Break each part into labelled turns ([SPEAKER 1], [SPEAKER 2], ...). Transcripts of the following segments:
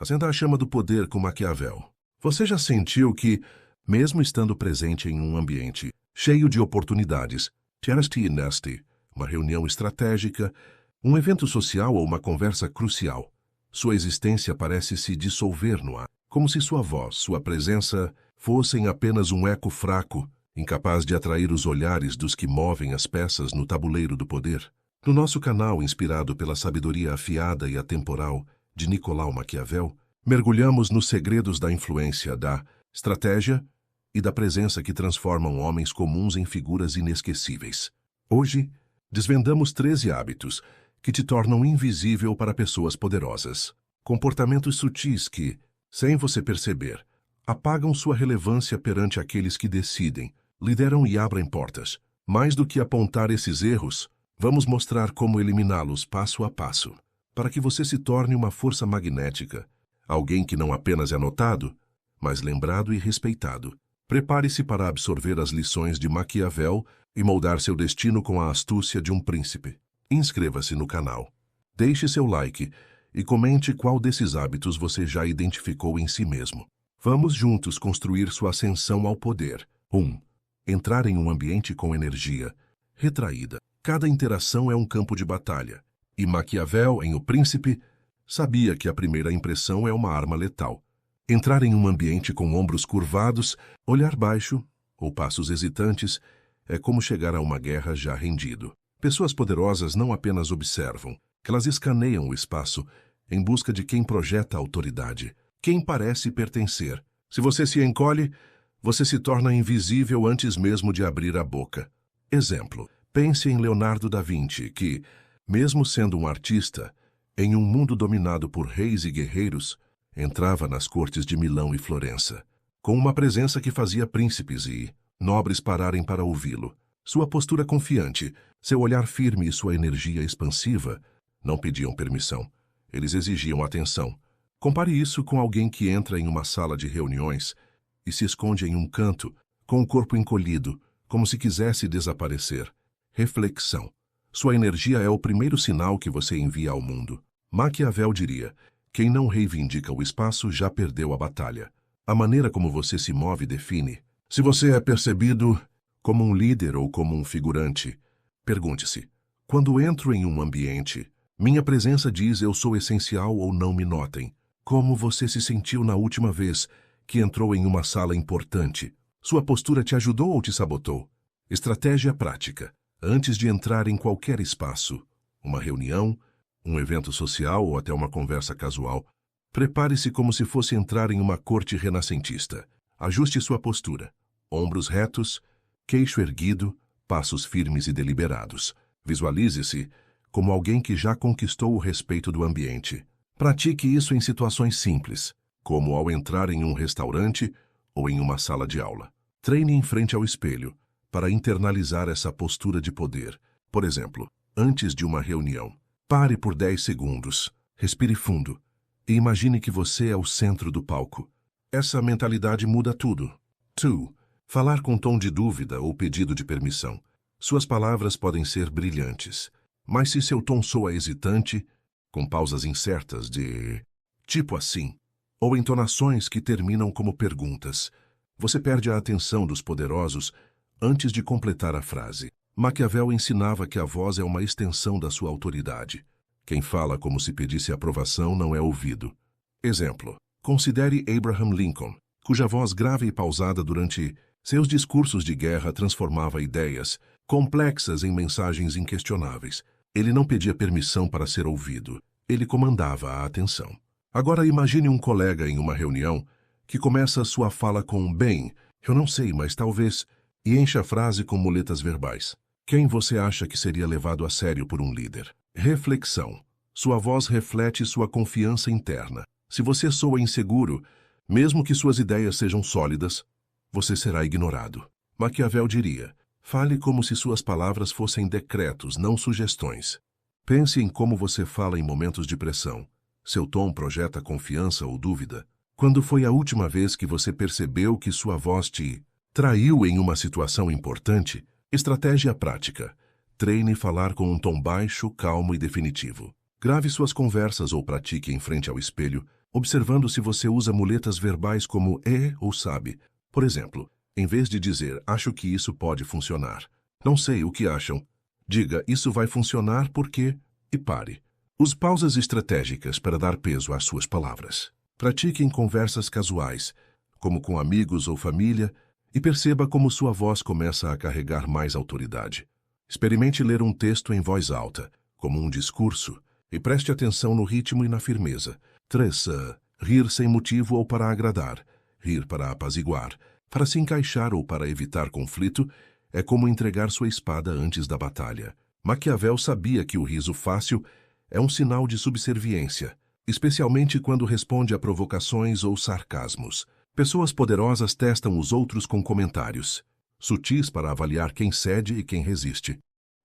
[SPEAKER 1] Acenda a chama do poder com Maquiavel. Você já sentiu que, mesmo estando presente em um ambiente cheio de oportunidades, uma reunião estratégica, um evento social ou uma conversa crucial, sua existência parece se dissolver no ar, como se sua voz, sua presença, fossem apenas um eco fraco, incapaz de atrair os olhares dos que movem as peças no tabuleiro do poder? No nosso canal, inspirado pela sabedoria afiada e atemporal de Nicolau Maquiavel, mergulhamos nos segredos da influência, da estratégia e da presença que transformam homens comuns em figuras inesquecíveis. Hoje, desvendamos 13 hábitos que te tornam invisível para pessoas poderosas. Comportamentos sutis que, sem você perceber, apagam sua relevância perante aqueles que decidem, lideram e abrem portas. Mais do que apontar esses erros, vamos mostrar como eliminá-los passo a passo, para que você se torne uma força magnética, alguém que não apenas é notado, mas lembrado e respeitado. Prepare-se para absorver as lições de Maquiavel e moldar seu destino com a astúcia de um príncipe. Inscreva-se no canal, deixe seu like e comente qual desses hábitos você já identificou em si mesmo. Vamos juntos construir sua ascensão ao poder. 1. Entrar em um ambiente com energia retraída. Cada interação é um campo de batalha, e Maquiavel, em O Príncipe, sabia que a primeira impressão é uma arma letal. Entrar em um ambiente com ombros curvados, olhar baixo ou passos hesitantes é como chegar a uma guerra já rendido. Pessoas poderosas não apenas observam, elas escaneiam o espaço em busca de quem projeta autoridade, quem parece pertencer. Se você se encolhe, você se torna invisível antes mesmo de abrir a boca. Exemplo, pense em Leonardo da Vinci, que, mesmo sendo um artista, em um mundo dominado por reis e guerreiros, entrava nas cortes de Milão e Florença, com uma presença que fazia príncipes e nobres pararem para ouvi-lo. Sua postura confiante, seu olhar firme e sua energia expansiva não pediam permissão, eles exigiam atenção. Compare isso com alguém que entra em uma sala de reuniões e se esconde em um canto, com o corpo encolhido, como se quisesse desaparecer. Reflexão. Sua energia é o primeiro sinal que você envia ao mundo. Maquiavel diria: quem não reivindica o espaço já perdeu a batalha. A maneira como você se move define. Se você é percebido como um líder ou como um figurante, pergunte-se: quando entro em um ambiente, minha presença diz eu sou essencial ou não me notem? Como você se sentiu na última vez que entrou em uma sala importante? Sua postura te ajudou ou te sabotou? Estratégia prática. Antes de entrar em qualquer espaço, uma reunião, um evento social ou até uma conversa casual, prepare-se como se fosse entrar em uma corte renascentista. Ajuste sua postura. Ombros retos, queixo erguido, passos firmes e deliberados. Visualize-se como alguém que já conquistou o respeito do ambiente. Pratique isso em situações simples, como ao entrar em um restaurante ou em uma sala de aula. Treine em frente ao espelho para internalizar essa postura de poder. Por exemplo, antes de uma reunião, pare por 10 segundos, respire fundo e imagine que você é o centro do palco. Essa mentalidade muda tudo. 2. Falar com tom de dúvida ou pedido de permissão. Suas palavras podem ser brilhantes, mas se seu tom soa hesitante, com pausas incertas de tipo assim, ou entonações que terminam como perguntas, você perde a atenção dos poderosos antes de completar a frase. Maquiavel ensinava que a voz é uma extensão da sua autoridade. Quem fala como se pedisse aprovação não é ouvido. Exemplo, considere Abraham Lincoln, cuja voz grave e pausada durante seus discursos de guerra transformava ideias complexas em mensagens inquestionáveis. Ele não pedia permissão para ser ouvido, ele comandava a atenção. Agora imagine um colega em uma reunião que começa sua fala com "bem, eu não sei, mas talvez", e enche a frase com muletas verbais. Quem você acha que seria levado a sério por um líder? Reflexão. Sua voz reflete sua confiança interna. Se você soa inseguro, mesmo que suas ideias sejam sólidas, você será ignorado. Maquiavel diria: fale como se suas palavras fossem decretos, não sugestões. Pense em como você fala em momentos de pressão. Seu tom projeta confiança ou dúvida? Quando foi a última vez que você percebeu que sua voz te traiu em uma situação importante? Estratégia prática. Treine falar com um tom baixo, calmo e definitivo. Grave suas conversas ou pratique em frente ao espelho, observando se você usa muletas verbais como é ou sabe. Por exemplo, em vez de dizer acho que isso pode funcionar, não sei o que acham, diga isso vai funcionar porque e pare. Use pausas estratégicas para dar peso às suas palavras. Pratique em conversas casuais, como com amigos ou família, e perceba como sua voz começa a carregar mais autoridade. Experimente ler um texto em voz alta, como um discurso, e preste atenção no ritmo e na firmeza. 3. Rir sem motivo ou para agradar. Rir para apaziguar, para se encaixar ou para evitar conflito, é como entregar sua espada antes da batalha. Maquiavel sabia que o riso fácil é um sinal de subserviência, especialmente quando responde a provocações ou sarcasmos. Pessoas poderosas testam os outros com comentários, sutis para avaliar quem cede e quem resiste.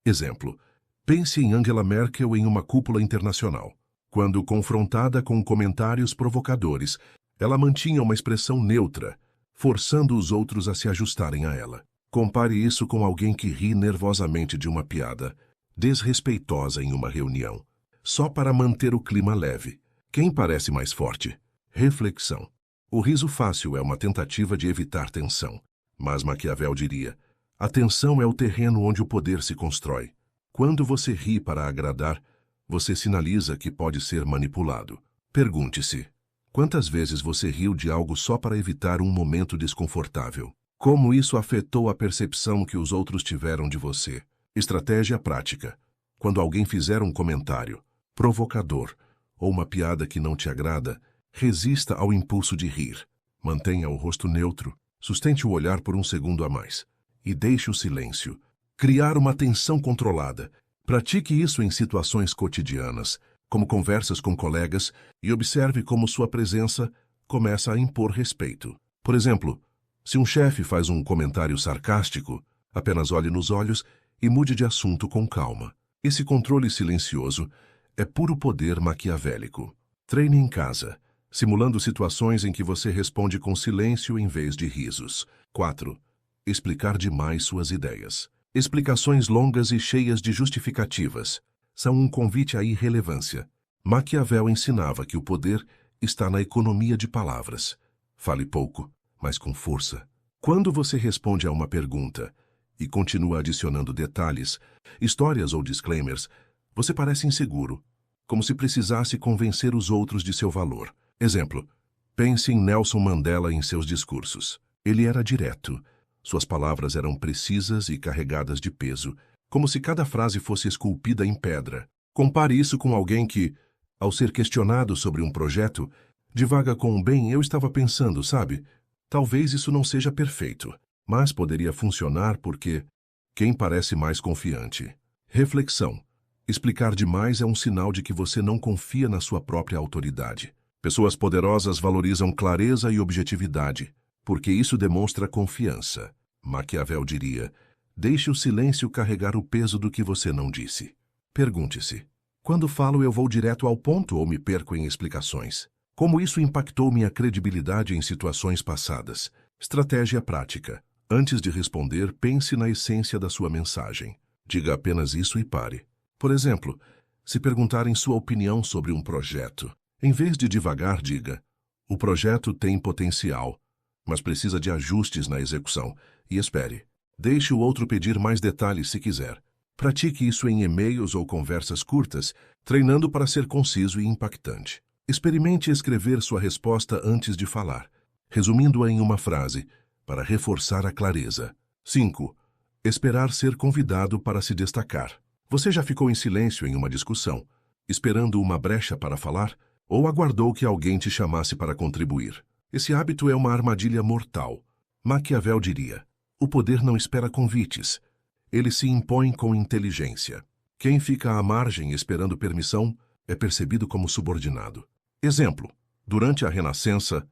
[SPEAKER 1] Exemplo: pense em Angela Merkel em uma cúpula internacional. Quando confrontada com comentários provocadores, ela mantinha uma expressão neutra, forçando os outros a se ajustarem a ela. Compare isso com alguém que ri nervosamente de uma piada desrespeitosa em uma reunião, só para manter o clima leve. Quem parece mais forte? Reflexão. O riso fácil é uma tentativa de evitar tensão, mas Maquiavel diria: a tensão é o terreno onde o poder se constrói. Quando você ri para agradar, você sinaliza que pode ser manipulado. Pergunte-se: quantas vezes você riu de algo só para evitar um momento desconfortável? Como isso afetou a percepção que os outros tiveram de você? Estratégia prática. Quando alguém fizer um comentário provocador ou uma piada que não te agrada, resista ao impulso de rir. Mantenha o rosto neutro, sustente o olhar por um segundo a mais e deixe o silêncio. Criar uma tensão controlada. Pratique isso em situações cotidianas, como conversas com colegas, e observe como sua presença começa a impor respeito. Por exemplo, se um chefe faz um comentário sarcástico, apenas olhe nos olhos e mude de assunto com calma. Esse controle silencioso é puro poder maquiavélico. Treine em casa, simulando situações em que você responde com silêncio em vez de risos. 4. Explicar demais suas ideias. Explicações longas e cheias de justificativas são um convite à irrelevância. Maquiavel ensinava que o poder está na economia de palavras. Fale pouco, mas com força. Quando você responde a uma pergunta e continua adicionando detalhes, histórias ou disclaimers, você parece inseguro, como se precisasse convencer os outros de seu valor. Exemplo: pense em Nelson Mandela em seus discursos. Ele era direto. Suas palavras eram precisas e carregadas de peso, como se cada frase fosse esculpida em pedra. Compare isso com alguém que, ao ser questionado sobre um projeto, divaga com bem, eu estava pensando, sabe? Talvez isso não seja perfeito, mas poderia funcionar porque quem parece mais confiante. Reflexão. Explicar demais é um sinal de que você não confia na sua própria autoridade. Pessoas poderosas valorizam clareza e objetividade, porque isso demonstra confiança. Maquiavel diria: deixe o silêncio carregar o peso do que você não disse. Pergunte-se: quando falo eu vou direto ao ponto ou me perco em explicações? Como isso impactou minha credibilidade em situações passadas? Estratégia prática. Antes de responder, pense na essência da sua mensagem. Diga apenas isso e pare. Por exemplo, se perguntarem sua opinião sobre um projeto, em vez de divagar, diga: o projeto tem potencial, mas precisa de ajustes na execução, e espere. Deixe o outro pedir mais detalhes se quiser. Pratique isso em e-mails ou conversas curtas, treinando para ser conciso e impactante. Experimente escrever sua resposta antes de falar, resumindo-a em uma frase, para reforçar a clareza. 5. Esperar ser convidado para se destacar. Você já ficou em silêncio em uma discussão, esperando uma brecha para falar, ou aguardou que alguém te chamasse para contribuir? Esse hábito é uma armadilha mortal. Maquiavel diria: o poder não espera convites. Ele se impõe com inteligência. Quem fica à margem esperando permissão é percebido como subordinado. Exemplo: durante a Renascença,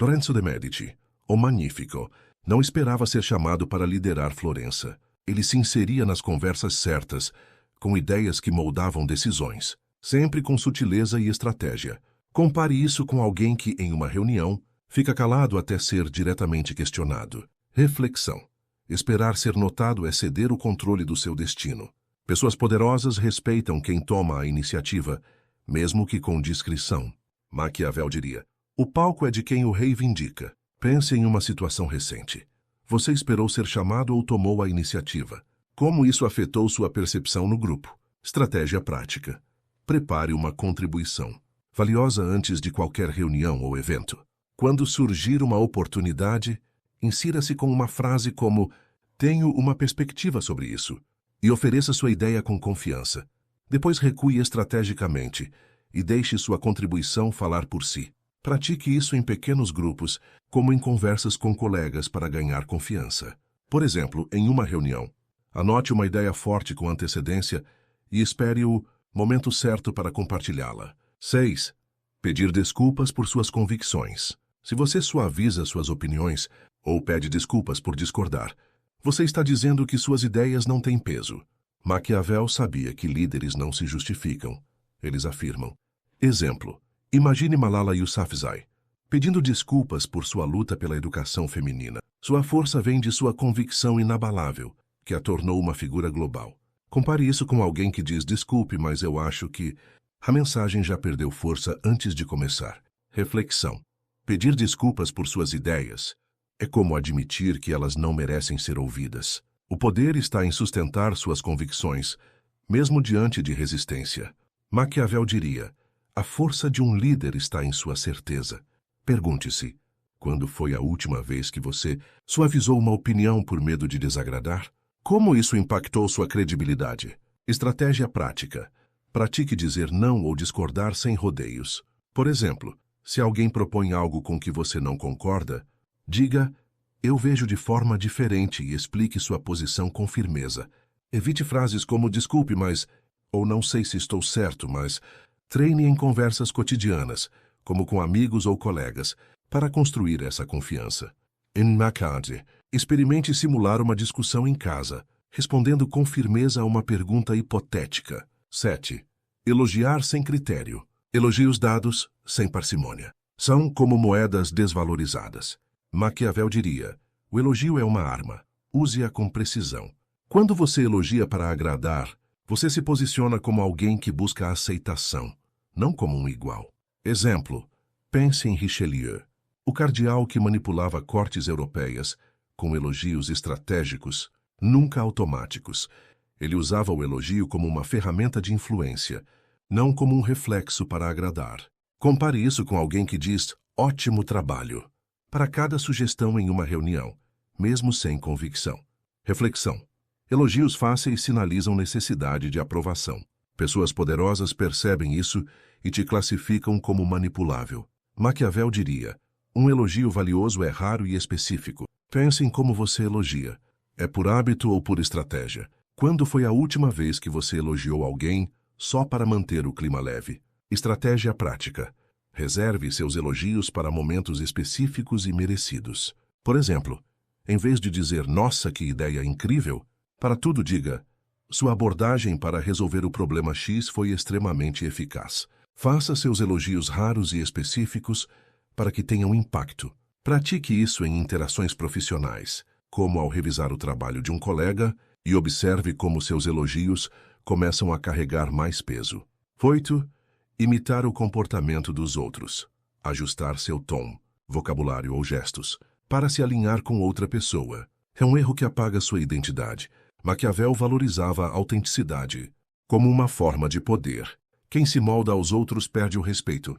[SPEAKER 1] Lorenzo de Medici, o Magnífico, não esperava ser chamado para liderar Florença. Ele se inseria nas conversas certas, com ideias que moldavam decisões, sempre com sutileza e estratégia. Compare isso com alguém que, em uma reunião, fica calado até ser diretamente questionado. Reflexão. Esperar ser notado é ceder o controle do seu destino. Pessoas poderosas respeitam quem toma a iniciativa, mesmo que com discrição. Maquiavel diria: o palco é de quem o reivindica. Pense em uma situação recente. Você esperou ser chamado ou tomou a iniciativa. Como isso afetou sua percepção no grupo? Estratégia prática. Prepare uma contribuição, valiosa antes de qualquer reunião ou evento. Quando surgir uma oportunidade, insira-se com uma frase como: tenho uma perspectiva sobre isso, e ofereça sua ideia com confiança. Depois recue estrategicamente e deixe sua contribuição falar por si. Pratique isso em pequenos grupos, como em conversas com colegas para ganhar confiança. Por exemplo, em uma reunião, anote uma ideia forte com antecedência e espere o momento certo para compartilhá-la. 6. Pedir desculpas por suas convicções. Se você suaviza suas opiniões ou pede desculpas por discordar, você está dizendo que suas ideias não têm peso. Maquiavel sabia que líderes não se justificam. Eles afirmam. Exemplo. Imagine Malala Yousafzai pedindo desculpas por sua luta pela educação feminina. Sua força vem de sua convicção inabalável, que a tornou uma figura global. Compare isso com alguém que diz: desculpe, mas eu acho que... A mensagem já perdeu força antes de começar. Reflexão. Pedir desculpas por suas ideias é como admitir que elas não merecem ser ouvidas. O poder está em sustentar suas convicções, mesmo diante de resistência. Maquiavel diria: a força de um líder está em sua certeza. Pergunte-se: quando foi a última vez que você suavizou uma opinião por medo de desagradar? Como isso impactou sua credibilidade? Estratégia prática. Pratique dizer não ou discordar sem rodeios. Por exemplo, se alguém propõe algo com que você não concorda, diga: eu vejo de forma diferente e explique sua posição com firmeza. Evite frases como desculpe, mas... ou não sei se estou certo, mas... Treine em conversas cotidianas, como com amigos ou colegas, para construir essa confiança. Em McCarthy, experimente simular uma discussão em casa, respondendo com firmeza a uma pergunta hipotética. 7. Elogiar sem critério. Elogios dados sem parcimônia. São como moedas desvalorizadas. Maquiavel diria: o elogio é uma arma. Use-a com precisão. Quando você elogia para agradar, você se posiciona como alguém que busca a aceitação, não como um igual. Exemplo. Pense em Richelieu, o cardeal que manipulava cortes europeias com elogios estratégicos, nunca automáticos. Ele usava o elogio como uma ferramenta de influência, não como um reflexo para agradar. Compare isso com alguém que diz: ótimo trabalho, para cada sugestão em uma reunião, mesmo sem convicção. Reflexão. Elogios fáceis sinalizam necessidade de aprovação. Pessoas poderosas percebem isso e te classificam como manipulável. Maquiavel diria: um elogio valioso é raro e específico. Pense em como você elogia. É por hábito ou por estratégia? Quando foi a última vez que você elogiou alguém só para manter o clima leve? Estratégia prática. Reserve seus elogios para momentos específicos e merecidos. Por exemplo, em vez de dizer "nossa, que ideia incrível", para tudo diga: sua abordagem para resolver o problema X foi extremamente eficaz. Faça seus elogios raros e específicos para que tenham impacto. Pratique isso em interações profissionais, como ao revisar o trabalho de um colega, e observe como seus elogios começam a carregar mais peso. 8. Imitar o comportamento dos outros. Ajustar seu tom, vocabulário ou gestos para se alinhar com outra pessoa. É um erro que apaga sua identidade. Maquiavel valorizava a autenticidade como uma forma de poder. Quem se molda aos outros perde o respeito.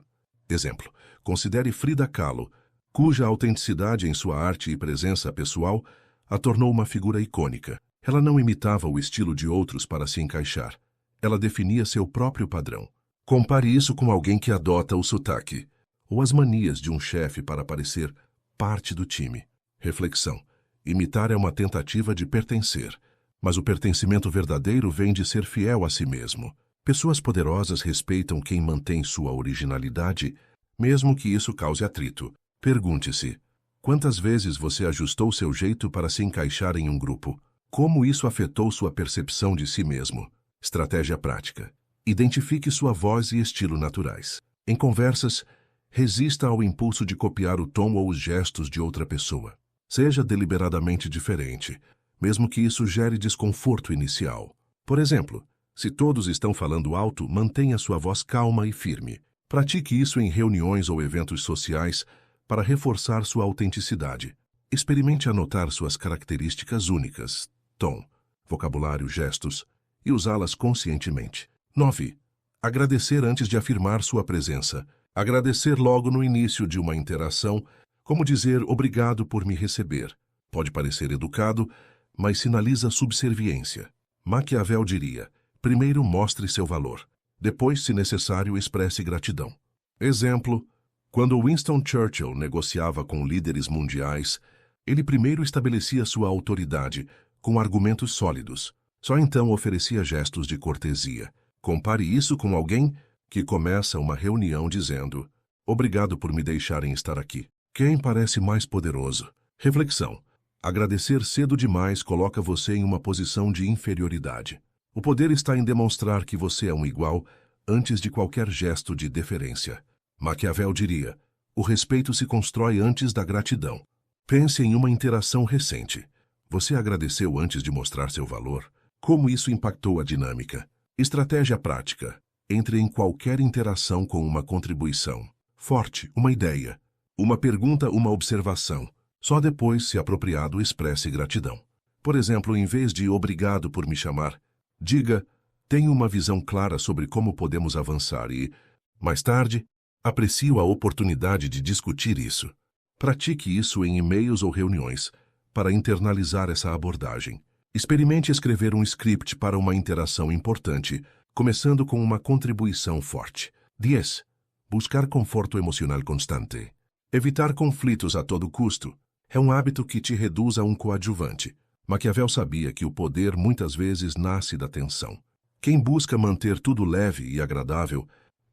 [SPEAKER 1] Exemplo. Considere Frida Kahlo, cuja autenticidade em sua arte e presença pessoal a tornou uma figura icônica. Ela não imitava o estilo de outros para se encaixar. Ela definia seu próprio padrão. Compare isso com alguém que adota o sotaque ou as manias de um chefe para parecer parte do time. Reflexão. Imitar é uma tentativa de pertencer, mas o pertencimento verdadeiro vem de ser fiel a si mesmo. Pessoas poderosas respeitam quem mantém sua originalidade, mesmo que isso cause atrito. Pergunte-se: quantas vezes você ajustou seu jeito para se encaixar em um grupo? Como isso afetou sua percepção de si mesmo? Estratégia prática. Identifique sua voz e estilo naturais. Em conversas, resista ao impulso de copiar o tom ou os gestos de outra pessoa. Seja deliberadamente diferente, mesmo que isso gere desconforto inicial. Por exemplo, se todos estão falando alto, mantenha sua voz calma e firme. Pratique isso em reuniões ou eventos sociais para reforçar sua autenticidade. Experimente anotar suas características únicas, tom, vocabulário, gestos, e usá-las conscientemente. 9. Agradecer antes de afirmar sua presença. Agradecer logo no início de uma interação, como dizer obrigado por me receber. Pode parecer educado, mas sinaliza subserviência. Maquiavel diria: primeiro mostre seu valor. Depois, se necessário, expresse gratidão. Exemplo: quando Winston Churchill negociava com líderes mundiais, ele primeiro estabelecia sua autoridade com argumentos sólidos. Só então oferecia gestos de cortesia. Compare isso com alguém que começa uma reunião dizendo: obrigado por me deixarem estar aqui. Quem parece mais poderoso? Reflexão: agradecer cedo demais coloca você em uma posição de inferioridade. O poder está em demonstrar que você é um igual antes de qualquer gesto de deferência. Maquiavel diria: o respeito se constrói antes da gratidão. Pense em uma interação recente. Você agradeceu antes de mostrar seu valor? Como isso impactou a dinâmica? Estratégia prática: entre em qualquer interação com uma contribuição forte, uma ideia, uma pergunta, uma observação. Só depois, se apropriado, expresse gratidão. Por exemplo, em vez de obrigado por me chamar, diga: tenho uma visão clara sobre como podemos avançar e, mais tarde, aprecio a oportunidade de discutir isso. Pratique isso em e-mails ou reuniões, para internalizar essa abordagem. Experimente escrever um script para uma interação importante, começando com uma contribuição forte. 10. Buscar conforto emocional constante. Evitar conflitos a todo custo é um hábito que te reduz a um coadjuvante. Maquiavel sabia que o poder muitas vezes nasce da tensão. Quem busca manter tudo leve e agradável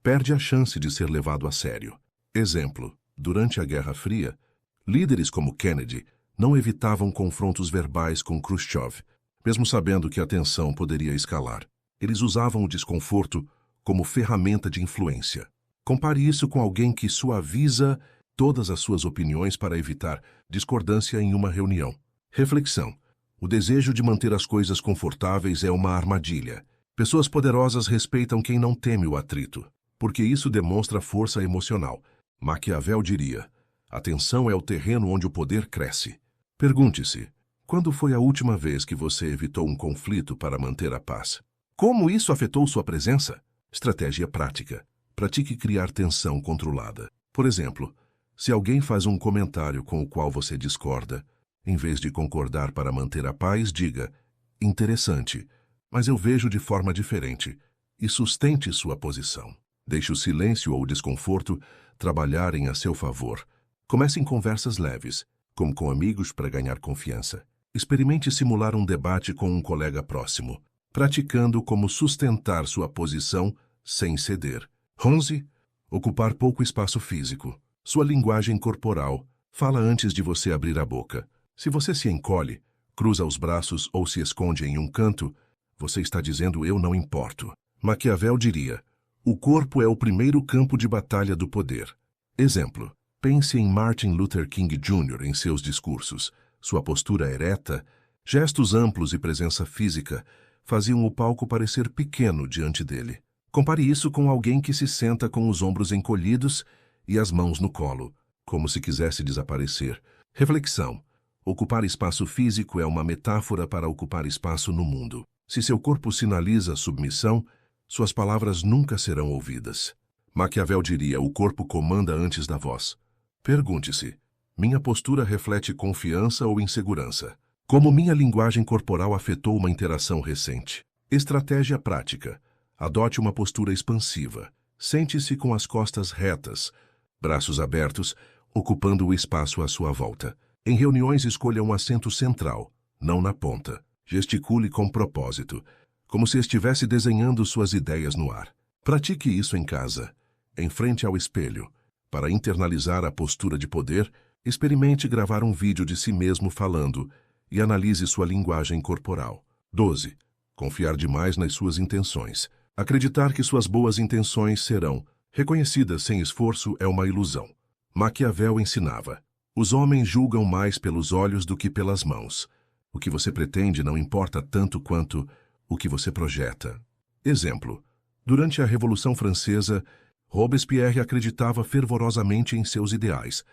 [SPEAKER 1] perde a chance de ser levado a sério. Exemplo: durante a Guerra Fria, líderes como Kennedy não evitavam confrontos verbais com Khrushchev, mesmo sabendo que a tensão poderia escalar. Eles usavam o desconforto como ferramenta de influência. Compare isso com alguém que suaviza todas as suas opiniões para evitar discordância em uma reunião. Reflexão: o desejo de manter as coisas confortáveis é uma armadilha. Pessoas poderosas respeitam quem não teme o atrito, porque isso demonstra força emocional. Maquiavel diria: a tensão é o terreno onde o poder cresce. Pergunte-se: quando foi a última vez que você evitou um conflito para manter a paz? Como isso afetou sua presença? Estratégia prática: pratique criar tensão controlada. Por exemplo, se alguém faz um comentário com o qual você discorda, em vez de concordar para manter a paz, diga: interessante, mas eu vejo de forma diferente, e sustente sua posição. Deixe o silêncio ou o desconforto trabalharem a seu favor. Comece em conversas leves, como com amigos, para ganhar confiança. Experimente simular um debate com um colega próximo, praticando como sustentar sua posição sem ceder. 11. Ocupar pouco espaço físico. Sua linguagem corporal fala antes de você abrir a boca. Se você se encolhe, cruza os braços ou se esconde em um canto, você está dizendo: eu não importo. Maquiavel diria: o corpo é o primeiro campo de batalha do poder. Exemplo: pense em Martin Luther King Jr. em seus discursos. Sua postura ereta, gestos amplos e presença física faziam o palco parecer pequeno diante dele. Compare isso com alguém que se senta com os ombros encolhidos e as mãos no colo, como se quisesse desaparecer. Reflexão: ocupar espaço físico é uma metáfora para ocupar espaço no mundo. Se seu corpo sinaliza submissão, suas palavras nunca serão ouvidas. Maquiavel diria: o corpo comanda antes da voz. Pergunte-se: minha postura reflete confiança ou insegurança? Como minha linguagem corporal afetou uma interação recente? Estratégia prática: adote uma postura expansiva. Sente-se com as costas retas, braços abertos, ocupando o espaço à sua volta. Em reuniões, escolha um assento central, não na ponta. Gesticule com propósito, como se estivesse desenhando suas ideias no ar. Pratique isso em casa, em frente ao espelho. Para internalizar a postura de poder, experimente gravar um vídeo de si mesmo falando e analise sua linguagem corporal. 12. Confiar demais nas suas intenções. Acreditar que suas boas intenções serão reconhecidas sem esforço é uma ilusão. Maquiavel ensinava: os homens julgam mais pelos olhos do que pelas mãos. O que você pretende não importa tanto quanto o que você projeta. Exemplo: durante a Revolução Francesa, Robespierre acreditava fervorosamente em seus ideais,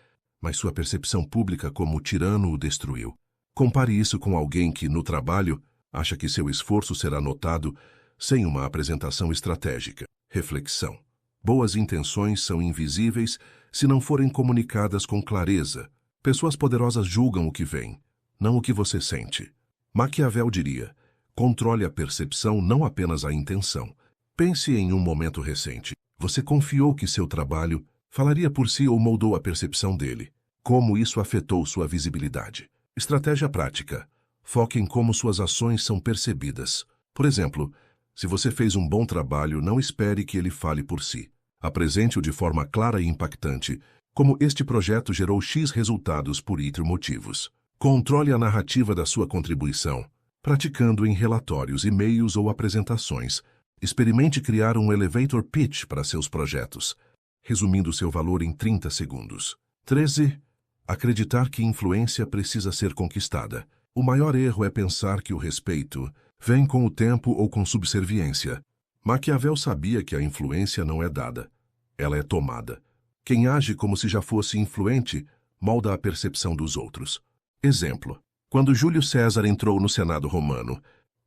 [SPEAKER 1] mas sua percepção pública como tirano o destruiu. Compare isso com alguém que, no trabalho, acha que seu esforço será notado sem uma apresentação estratégica. Reflexão. Boas intenções são invisíveis se não forem comunicadas com clareza. Pessoas poderosas julgam o que vem, não o que você sente. Maquiavel diria: controle a percepção, não apenas a intenção. Pense em um momento recente. Você confiou que seu trabalho falaria por si ou moldou a percepção dele. Como isso afetou sua visibilidade? Estratégia prática. Foque em como suas ações são percebidas. Por exemplo, se você fez um bom trabalho, não espere que ele fale por si. Apresente-o de forma clara e impactante, como este projeto gerou X resultados por Y motivos. Controle a narrativa da sua contribuição, praticando em relatórios, e-mails ou apresentações. Experimente criar um elevator pitch para seus projetos, resumindo seu valor em 30 segundos. 13. Acreditar que influência precisa ser conquistada. O maior erro é pensar que o respeito vem com o tempo ou com subserviência. Maquiavel sabia que a influência não é dada, ela é tomada. Quem age como se já fosse influente molda a percepção dos outros. Exemplo: quando Júlio César entrou no Senado romano,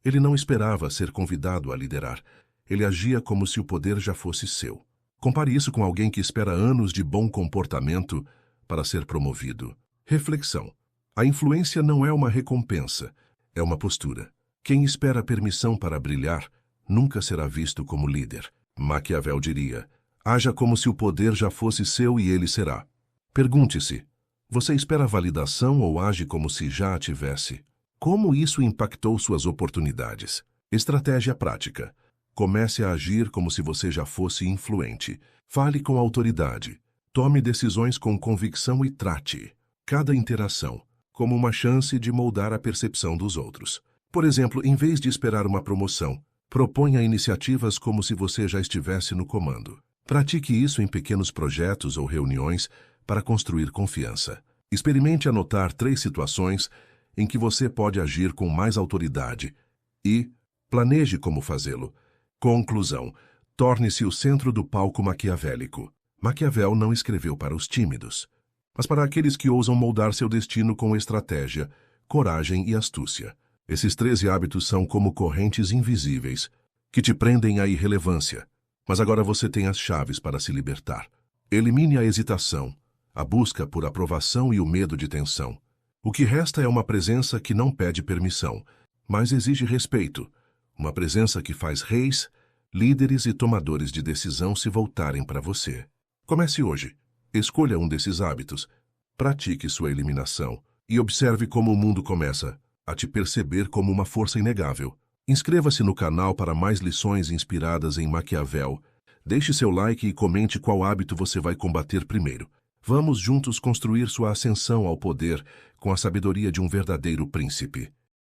[SPEAKER 1] ele não esperava ser convidado a liderar. Ele agia como se o poder já fosse seu. Compare isso com alguém que espera anos de bom comportamento para ser promovido. Reflexão. A influência não é uma recompensa, é uma postura. Quem espera permissão para brilhar nunca será visto como líder. Maquiavel diria: haja como se o poder já fosse seu e ele será. Pergunte-se: você espera validação ou age como se já a tivesse? Como isso impactou suas oportunidades? Estratégia prática. Comece a agir como se você já fosse influente. Fale com autoridade. Tome decisões com convicção e trate cada interação como uma chance de moldar a percepção dos outros. Por exemplo, em vez de esperar uma promoção, proponha iniciativas como se você já estivesse no comando. Pratique isso em pequenos projetos ou reuniões para construir confiança. Experimente anotar 3 situações em que você pode agir com mais autoridade e planeje como fazê-lo. Conclusão. Torne-se o centro do palco maquiavélico. Maquiavel não escreveu para os tímidos, mas para aqueles que ousam moldar seu destino com estratégia, coragem e astúcia. Esses 13 hábitos são como correntes invisíveis que te prendem à irrelevância, mas agora você tem as chaves para se libertar. Elimine a hesitação, a busca por aprovação e o medo de tensão. O que resta é uma presença que não pede permissão, mas exige respeito. Uma presença que faz reis, líderes e tomadores de decisão se voltarem para você. Comece hoje. Escolha um desses hábitos, pratique sua eliminação e observe como o mundo começa a te perceber como uma força inegável. Inscreva-se no canal para mais lições inspiradas em Maquiavel. Deixe seu like e comente qual hábito você vai combater primeiro. Vamos juntos construir sua ascensão ao poder com a sabedoria de um verdadeiro príncipe.